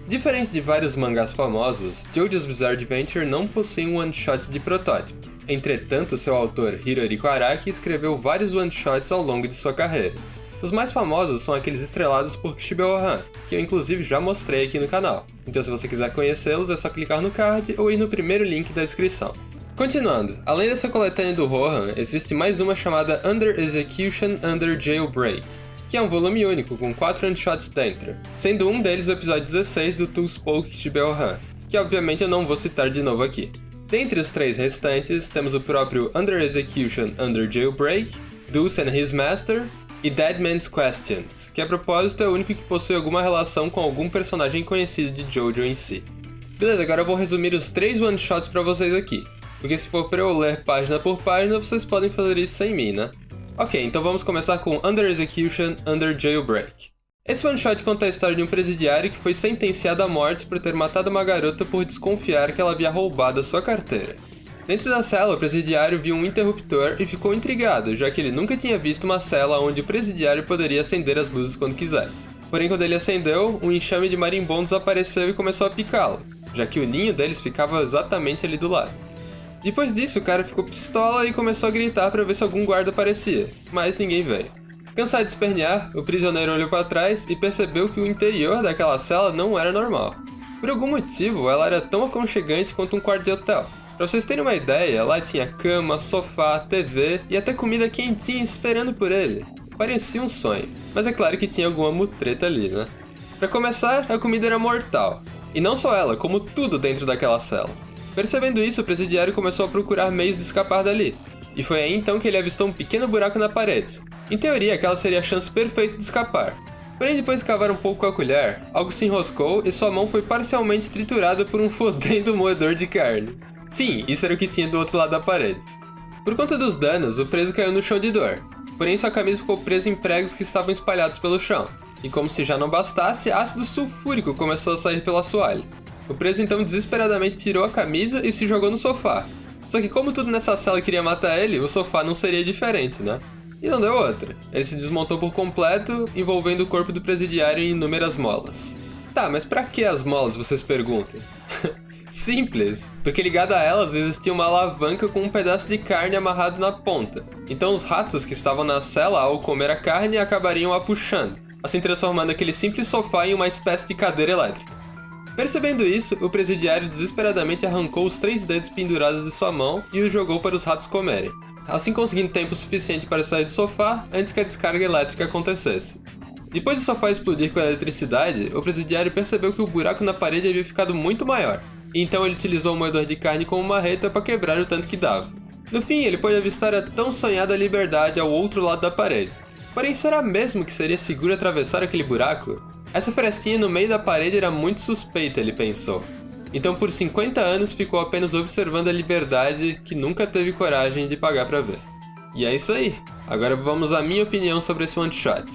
Diferente de vários mangás famosos, JoJo's Bizarre Adventure não possui um one-shot de protótipo. Entretanto, seu autor, Hirohiko Araki, escreveu vários one-shots ao longo de sua carreira. Os mais famosos são aqueles estrelados por Kishibe Ohan, que eu inclusive já mostrei aqui no canal. Então se você quiser conhecê-los é só clicar no card ou ir no primeiro link da descrição. Continuando, além dessa coletânea do Rohan, existe mais uma chamada Under Execution Under Jailbreak, que é um volume único com 4 one-shots dentro, sendo um deles o episódio 16 do Two Spoke Kishibe Ohan, que obviamente eu não vou citar de novo aqui. Dentre os 3 restantes, temos o próprio Under Execution Under Jailbreak, Deuce and His Master, e Dead Man's Questions, que a propósito é o único que possui alguma relação com algum personagem conhecido de JoJo em si. Beleza, agora eu vou resumir os 3 one-shots pra vocês aqui, porque se for pra eu ler página por página, vocês podem fazer isso sem mim, né? Ok, então vamos começar com Under Execution Under Jailbreak. Esse one-shot conta a história de um presidiário que foi sentenciado à morte por ter matado uma garota por desconfiar que ela havia roubado a sua carteira. Dentro da cela, o presidiário viu um interruptor e ficou intrigado, já que ele nunca tinha visto uma cela onde o presidiário poderia acender as luzes quando quisesse. Porém, quando ele acendeu, um enxame de marimbondos apareceu e começou a picá-lo, já que o ninho deles ficava exatamente ali do lado. Depois disso, o cara ficou pistola e começou a gritar para ver se algum guarda aparecia, mas ninguém veio. Cansado de espernear, o prisioneiro olhou para trás e percebeu que o interior daquela cela não era normal. Por algum motivo, ela era tão aconchegante quanto um quarto de hotel. Pra vocês terem uma ideia, lá tinha cama, sofá, TV e até comida quentinha esperando por ele. Parecia um sonho, mas é claro que tinha alguma mutreta ali, né? Pra começar, a comida era mortal. E não só ela, como tudo dentro daquela cela. Percebendo isso, o presidiário começou a procurar meios de escapar dali. E foi aí então que ele avistou um pequeno buraco na parede. Em teoria, aquela seria a chance perfeita de escapar. Porém, depois de cavar um pouco com a colher, algo se enroscou e sua mão foi parcialmente triturada por um fodendo moedor de carne. Sim, isso era o que tinha do outro lado da parede. Por conta dos danos, o preso caiu no chão de dor. Porém, sua camisa ficou presa em pregos que estavam espalhados pelo chão. E como se já não bastasse, ácido sulfúrico começou a sair pelo assoalho. O preso então desesperadamente tirou a camisa e se jogou no sofá. Só que como tudo nessa cela queria matar ele, o sofá não seria diferente, né? E não deu outra. Ele se desmontou por completo, envolvendo o corpo do presidiário em inúmeras molas. Tá, mas pra que as molas, vocês perguntam? Simples, porque ligado a elas existia uma alavanca com um pedaço de carne amarrado na ponta. Então os ratos que estavam na cela ao comer a carne acabariam a puxando, assim transformando aquele simples sofá em uma espécie de cadeira elétrica. Percebendo isso, o presidiário desesperadamente arrancou os 3 dedos pendurados de sua mão e os jogou para os ratos comerem, assim conseguindo tempo suficiente para sair do sofá antes que a descarga elétrica acontecesse. Depois do sofá explodir com a eletricidade, o presidiário percebeu que o buraco na parede havia ficado muito maior, e então ele utilizou o moedor de carne como marreta para quebrar o tanto que dava. No fim, ele pôde avistar a tão sonhada liberdade ao outro lado da parede. Porém, será mesmo que seria seguro atravessar aquele buraco? Essa frestinha no meio da parede era muito suspeita, ele pensou. Então por 50 anos ficou apenas observando a liberdade que nunca teve coragem de pagar pra ver. E é isso aí. Agora vamos à minha opinião sobre esse one shot.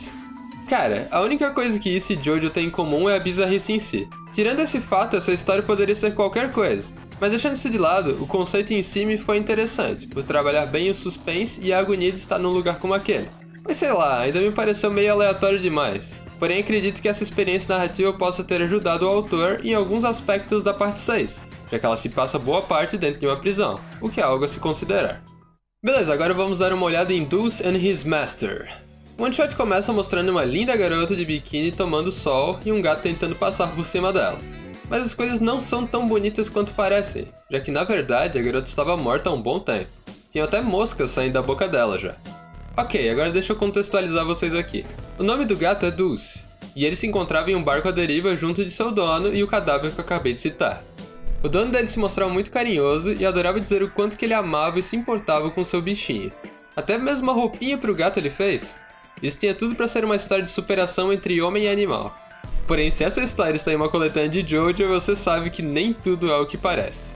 Cara, a única coisa que isso e JoJo tem em comum é a bizarrice em si. Tirando esse fato, essa história poderia ser qualquer coisa. Mas deixando isso de lado, o conceito em si me foi interessante, por trabalhar bem o suspense e a agonia de estar num lugar como aquele. Mas sei lá, ainda me pareceu meio aleatório demais. Porém, acredito que essa experiência narrativa possa ter ajudado o autor em alguns aspectos da parte 6, já que ela se passa boa parte dentro de uma prisão, o que é algo a se considerar. Beleza, agora vamos dar uma olhada em Deuce and His Master. O one shot começa mostrando uma linda garota de biquíni tomando sol e um gato tentando passar por cima dela. Mas as coisas não são tão bonitas quanto parecem, já que na verdade a garota estava morta há um bom tempo. Tinha até moscas saindo da boca dela já. Ok, agora deixa eu contextualizar vocês aqui. O nome do gato é Deuce, e ele se encontrava em um barco à deriva junto de seu dono e o cadáver que eu acabei de citar. O dono dele se mostrava muito carinhoso e adorava dizer o quanto que ele amava e se importava com seu bichinho. Até mesmo uma roupinha pro gato ele fez. Isso tinha tudo pra ser uma história de superação entre homem e animal. Porém, se essa história está em uma coletânea de JoJo, você sabe que nem tudo é o que parece.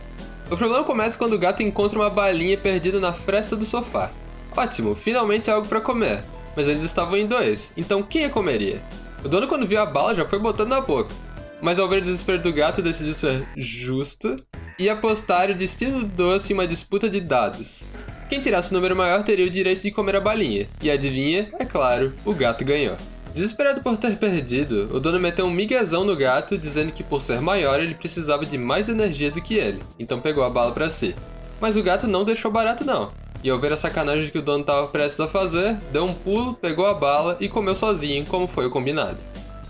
O problema começa quando o gato encontra uma balinha perdida na fresta do sofá. Ótimo, finalmente é algo pra comer. Mas eles estavam em 2, então quem a comeria? O dono, quando viu a bala, já foi botando na boca. Mas ao ver o desespero do gato, decidiu ser justo e apostar o destino do doce em uma disputa de dados. Quem tirasse o número maior teria o direito de comer a balinha. E adivinha? É claro, o gato ganhou. Desesperado por ter perdido, o dono meteu um miguezão no gato, dizendo que por ser maior ele precisava de mais energia do que ele, então pegou a bala pra si. Mas o gato não deixou barato não, e ao ver a sacanagem que o dono estava prestes a fazer, deu um pulo, pegou a bala e comeu sozinho, como foi o combinado.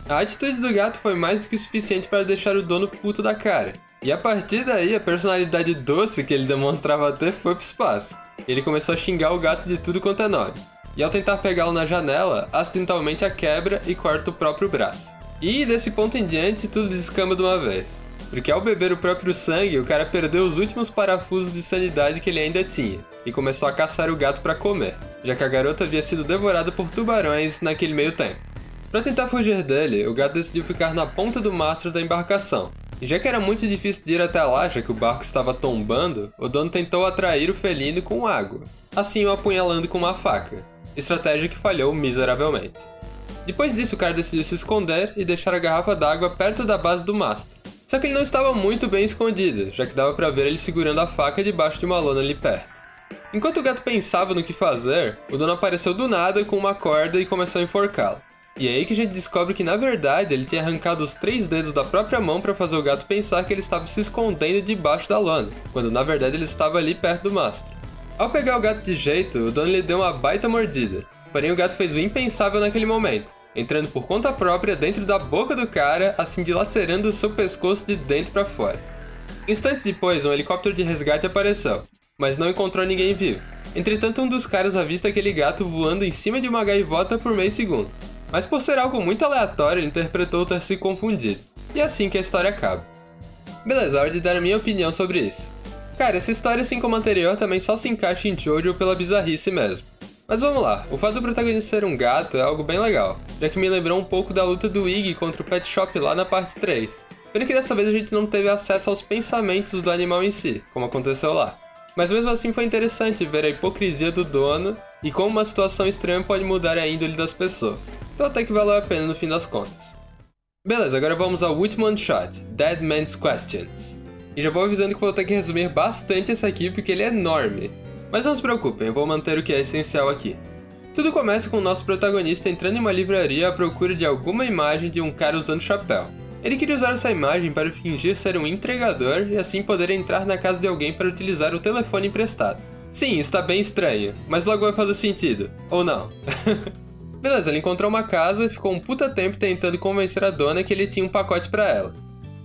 A atitude do gato foi mais do que suficiente para deixar o dono puto da cara, e a partir daí a personalidade doce que ele demonstrava ter foi pro espaço. Ele começou a xingar o gato de tudo quanto é nome. E ao tentar pegá-lo na janela, acidentalmente a quebra e corta o próprio braço. E desse ponto em diante, tudo descamba de uma vez. Porque ao beber o próprio sangue, o cara perdeu os últimos parafusos de sanidade que ele ainda tinha, e começou a caçar o gato para comer, já que a garota havia sido devorada por tubarões naquele meio tempo. Para tentar fugir dele, o gato decidiu ficar na ponta do mastro da embarcação. E já que era muito difícil de ir até lá, já que o barco estava tombando, o dono tentou atrair o felino com água, assim o apunhalando com uma faca. Estratégia que falhou miseravelmente. Depois disso, o cara decidiu se esconder e deixar a garrafa d'água perto da base do mastro. Só que ele não estava muito bem escondido, já que dava pra ver ele segurando a faca debaixo de uma lona ali perto. Enquanto o gato pensava no que fazer, o dono apareceu do nada com uma corda e começou a enforcá-lo. E é aí que a gente descobre que, na verdade, ele tinha arrancado os 3 dedos da própria mão para fazer o gato pensar que ele estava se escondendo debaixo da lona, quando na verdade ele estava ali perto do mastro. Ao pegar o gato de jeito, o dono lhe deu uma baita mordida, porém o gato fez o impensável naquele momento, entrando por conta própria dentro da boca do cara, assim dilacerando o seu pescoço de dentro para fora. Instantes depois, um helicóptero de resgate apareceu, mas não encontrou ninguém vivo. Entretanto, um dos caras avista aquele gato voando em cima de uma gaivota por meio segundo, mas por ser algo muito aleatório, ele interpretou ter se confundido, e é assim que a história acaba. Beleza, hora de dar a minha opinião sobre isso. Cara, essa história, assim como a anterior, também só se encaixa em Jojo pela bizarrice mesmo. Mas vamos lá, o fato do protagonista ser um gato é algo bem legal, já que me lembrou um pouco da luta do Iggy contra o Pet Shop lá na parte 3. Pena que dessa vez a gente não teve acesso aos pensamentos do animal em si, como aconteceu lá. Mas mesmo assim foi interessante ver a hipocrisia do dono e como uma situação extrema pode mudar a índole das pessoas. Então até que valeu a pena no fim das contas. Beleza, agora vamos ao último one shot, Dead Man's Questions. E já vou avisando que vou ter que resumir bastante esse aqui porque ele é enorme. Mas não se preocupem, eu vou manter o que é essencial aqui. Tudo começa com o nosso protagonista entrando em uma livraria à procura de alguma imagem de um cara usando chapéu. Ele queria usar essa imagem para fingir ser um entregador e assim poder entrar na casa de alguém para utilizar o telefone emprestado. Sim, está bem estranho, mas logo vai fazer sentido. Ou não. Beleza, ele encontrou uma casa e ficou um puta tempo tentando convencer a dona que ele tinha um pacote para ela.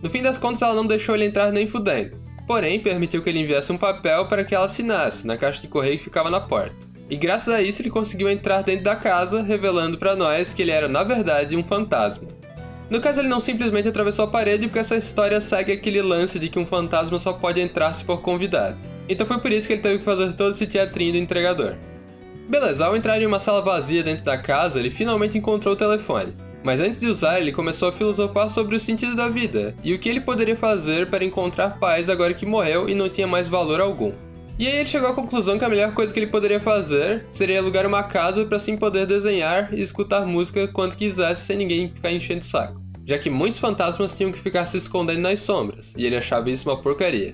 No fim das contas, ela não deixou ele entrar nem fudendo. Porém, permitiu que ele enviasse um papel para que ela assinasse na caixa de correio que ficava na porta. E graças a isso ele conseguiu entrar dentro da casa, revelando para nós que ele era na verdade um fantasma. No caso, ele não simplesmente atravessou a parede, porque essa história segue aquele lance de que um fantasma só pode entrar se for convidado. Então foi por isso que ele teve que fazer todo esse teatrinho do entregador. Beleza, ao entrar em uma sala vazia dentro da casa, ele finalmente encontrou o telefone. Mas antes de usar, ele começou a filosofar sobre o sentido da vida e o que ele poderia fazer para encontrar paz agora que morreu e não tinha mais valor algum. E aí ele chegou à conclusão que a melhor coisa que ele poderia fazer seria alugar uma casa para assim poder desenhar e escutar música quando quisesse sem ninguém ficar enchendo o saco, já que muitos fantasmas tinham que ficar se escondendo nas sombras, e ele achava isso uma porcaria.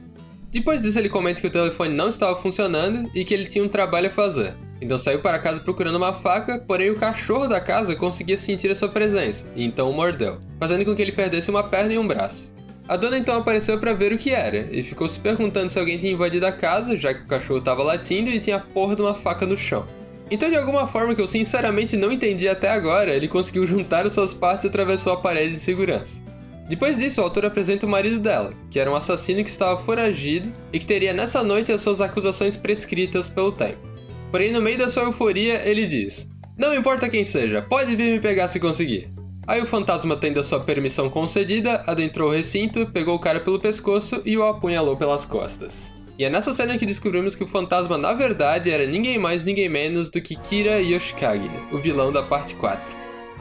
Depois disso ele comenta que o telefone não estava funcionando e que ele tinha um trabalho a fazer. Então saiu para casa procurando uma faca, porém o cachorro da casa conseguia sentir a sua presença, e então o mordeu, fazendo com que ele perdesse uma perna e um braço. A dona então apareceu para ver o que era, e ficou se perguntando se alguém tinha invadido a casa, já que o cachorro estava latindo e tinha a porra de uma faca no chão. Então de alguma forma que eu sinceramente não entendi até agora, ele conseguiu juntar as suas partes e atravessou a parede de segurança. Depois disso, o autor apresenta o marido dela, que era um assassino que estava foragido e que teria nessa noite as suas acusações prescritas pelo tempo. Porém, no meio da sua euforia, ele diz: "Não importa quem seja, pode vir me pegar se conseguir." Aí o fantasma, tendo a sua permissão concedida, adentrou o recinto, pegou o cara pelo pescoço e o apunhalou pelas costas. E é nessa cena que descobrimos que o fantasma na verdade era ninguém mais ninguém menos do que Kira Yoshikage, o vilão da parte 4.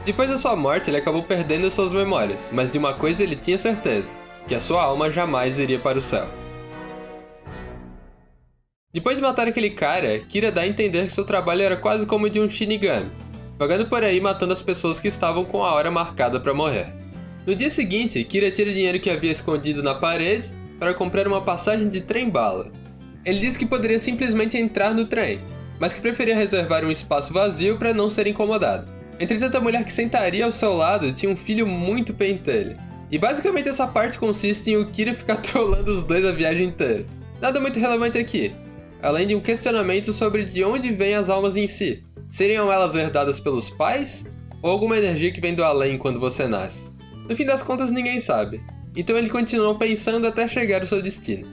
Depois da sua morte, ele acabou perdendo suas memórias, mas de uma coisa ele tinha certeza, que a sua alma jamais iria para o céu. Depois de matar aquele cara, Kira dá a entender que seu trabalho era quase como o de um Shinigami, vagando por aí matando as pessoas que estavam com a hora marcada para morrer. No dia seguinte, Kira tira o dinheiro que havia escondido na parede para comprar uma passagem de trem-bala. Ele disse que poderia simplesmente entrar no trem, mas que preferia reservar um espaço vazio para não ser incomodado. Entretanto, a mulher que sentaria ao seu lado tinha um filho muito pentelho. E basicamente essa parte consiste em o Kira ficar trollando os dois a viagem inteira. Nada muito relevante aqui, além de um questionamento sobre de onde vêm as almas em si. Seriam elas herdadas pelos pais? Ou alguma energia que vem do além quando você nasce? No fim das contas, ninguém sabe. Então ele continuou pensando até chegar ao seu destino.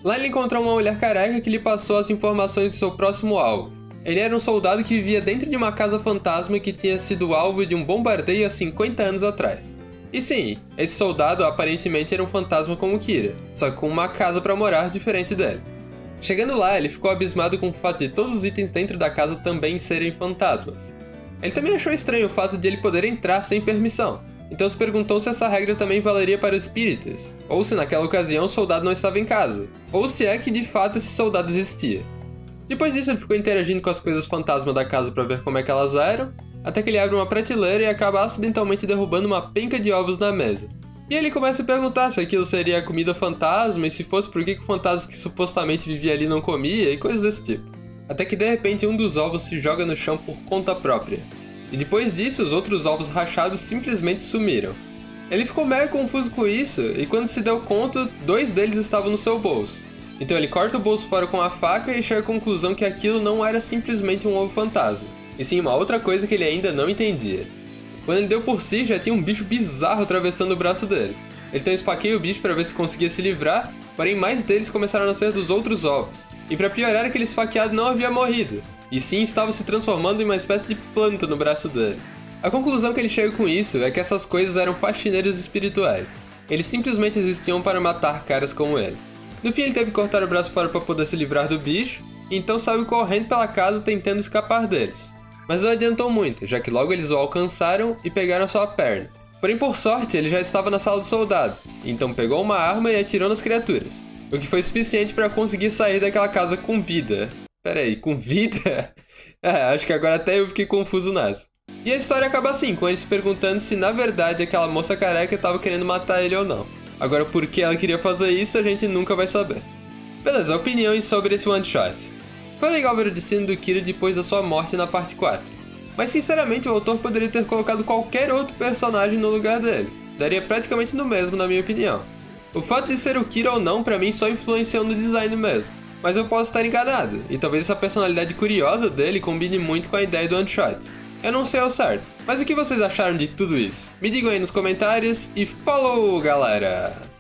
Lá ele encontrou uma mulher careca que lhe passou as informações do seu próximo alvo. Ele era um soldado que vivia dentro de uma casa fantasma que tinha sido alvo de um bombardeio há 50 anos atrás. E sim, esse soldado aparentemente era um fantasma como Kira, só que com uma casa para morar diferente dele. Chegando lá, ele ficou abismado com o fato de todos os itens dentro da casa também serem fantasmas. Ele também achou estranho o fato de ele poder entrar sem permissão, então se perguntou se essa regra também valeria para espíritos, ou se naquela ocasião o soldado não estava em casa, ou se é que de fato esse soldado existia. Depois disso ele ficou interagindo com as coisas fantasma da casa para ver como é que elas eram, até que ele abre uma prateleira e acaba acidentalmente derrubando uma penca de ovos na mesa. E ele começa a perguntar se aquilo seria comida fantasma, e se fosse por que o fantasma que supostamente vivia ali não comia, e coisas desse tipo. Até que de repente um dos ovos se joga no chão por conta própria. E depois disso, os outros ovos rachados simplesmente sumiram. Ele ficou meio confuso com isso, e quando se deu conta, 2 deles estavam no seu bolso. Então ele corta o bolso fora com a faca e chega à conclusão que aquilo não era simplesmente um ovo fantasma, e sim uma outra coisa que ele ainda não entendia. Quando ele deu por si, já tinha um bicho bizarro atravessando o braço dele. Ele então esfaqueia o bicho para ver se conseguia se livrar, porém mais deles começaram a nascer dos outros ovos. E para piorar, aquele esfaqueado não havia morrido, e sim estava se transformando em uma espécie de planta no braço dele. A conclusão que ele chega com isso é que essas coisas eram faxineiros espirituais. Eles simplesmente existiam para matar caras como ele. No fim ele teve que cortar o braço fora para poder se livrar do bicho, e então saiu correndo pela casa tentando escapar deles. Mas não adiantou muito, já que logo eles o alcançaram e pegaram sua perna. Porém, por sorte, ele já estava na sala do soldado, então pegou uma arma e atirou nas criaturas, o que foi suficiente para conseguir sair daquela casa com vida. Peraí, com vida? Acho que agora até eu fiquei confuso nessa. E a história acaba assim, com ele se perguntando se na verdade aquela moça careca estava querendo matar ele ou não. Agora, por que ela queria fazer isso, a gente nunca vai saber. Beleza, opiniões sobre esse one shot. Foi legal ver o destino do Kira depois da sua morte na parte 4. Mas sinceramente o autor poderia ter colocado qualquer outro personagem no lugar dele. Daria praticamente no mesmo, na minha opinião. O fato de ser o Kira ou não, pra mim, só influenciou no design mesmo. Mas eu posso estar enganado, e talvez essa personalidade curiosa dele combine muito com a ideia do one shot. Eu não sei ao certo, mas o que vocês acharam de tudo isso? Me digam aí nos comentários e falou, galera!